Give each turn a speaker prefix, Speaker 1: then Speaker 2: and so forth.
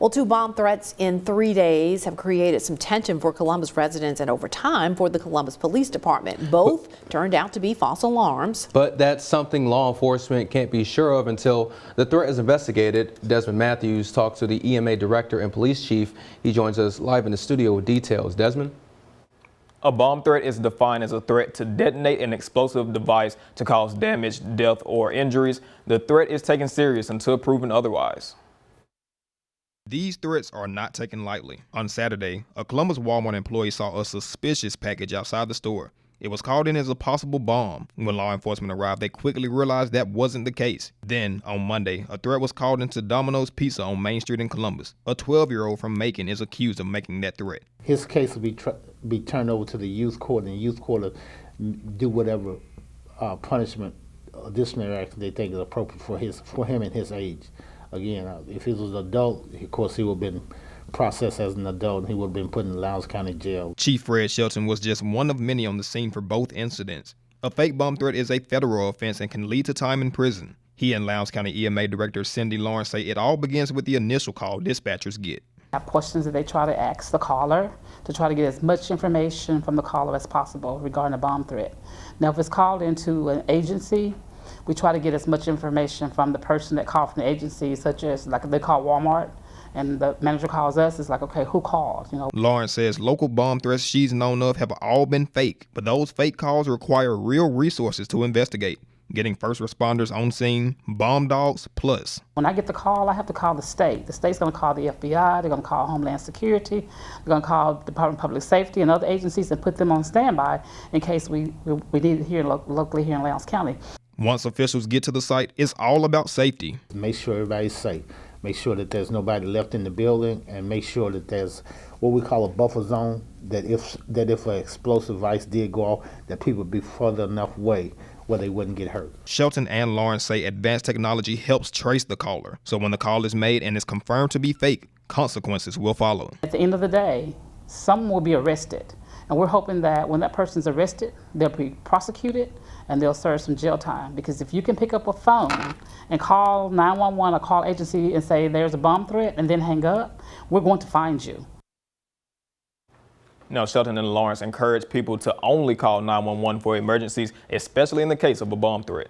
Speaker 1: Well, 2 bomb threats in 3 days have created some tension for Columbus residents and over time for the Columbus Police Department. Both turned out to be false alarms.
Speaker 2: But that's something law enforcement can't be sure of until the threat is investigated. Desmond Matthews talked to the EMA director and police chief. He joins us live in the studio with details. Desmond?
Speaker 3: A bomb threat is defined as a threat to detonate an explosive device to cause damage, death, or injuries. The threat is taken serious until proven otherwise.
Speaker 4: These threats are not taken lightly. On Saturday, a Columbus Walmart employee saw a suspicious package outside the store. It was called in as a possible bomb. When law enforcement arrived, they quickly realized that wasn't the case. Then, on Monday, a threat was called into Domino's Pizza on Main Street in Columbus. A 12-year-old from Macon is accused of making that threat.
Speaker 5: His case will be turned over to the youth court, and the youth court will do whatever punishment or disciplinary action they think is appropriate for him and his age. Again, if he was an adult, of course he would have been processed as an adult and he would have been put in Lowndes County Jail.
Speaker 4: Chief Fred Shelton was just one of many on the scene for both incidents. A fake bomb threat is a federal offense and can lead to time in prison. He and Lowndes County EMA Director Cindy Lawrence say it all begins with the initial call dispatchers get.
Speaker 6: Have questions that they try to ask the caller to try to get as much information from the caller as possible regarding a bomb threat. Now, if it's called into an agency, we try to get as much information from the person that called from the agency, such as like if they call Walmart and the manager calls us, it's like, okay, who called?
Speaker 4: Lawrence says local bomb threats she's known of have all been fake, but those fake calls require real resources to investigate. Getting first responders on scene, bomb dogs, plus.
Speaker 6: When I get the call, I have to call the state. The state's going to call the FBI, they're going to call Homeland Security, they're going to call Department of Public Safety and other agencies and put them on standby in case we need it here locally here in Lowndes County.
Speaker 4: Once officials get to the site, it's all about safety.
Speaker 5: Make sure everybody's safe. Make sure that there's nobody left in the building, and make sure that there's what we call a buffer zone, that if an explosive device did go off, that people would be further enough away where they wouldn't get hurt.
Speaker 4: Shelton and Lawrence say advanced technology helps trace the caller, so when the call is made and is confirmed to be fake, consequences will follow.
Speaker 6: At the end of the day, someone will be arrested, and we're hoping that when that person's arrested, they'll be prosecuted and they'll serve some jail time. Because if you can pick up a phone and call 911 or call agency and say there's a bomb threat and then hang up, we're going to find you.
Speaker 3: Now, Shelton and Lawrence encourage people to only call 911 for emergencies, especially in the case of a bomb threat.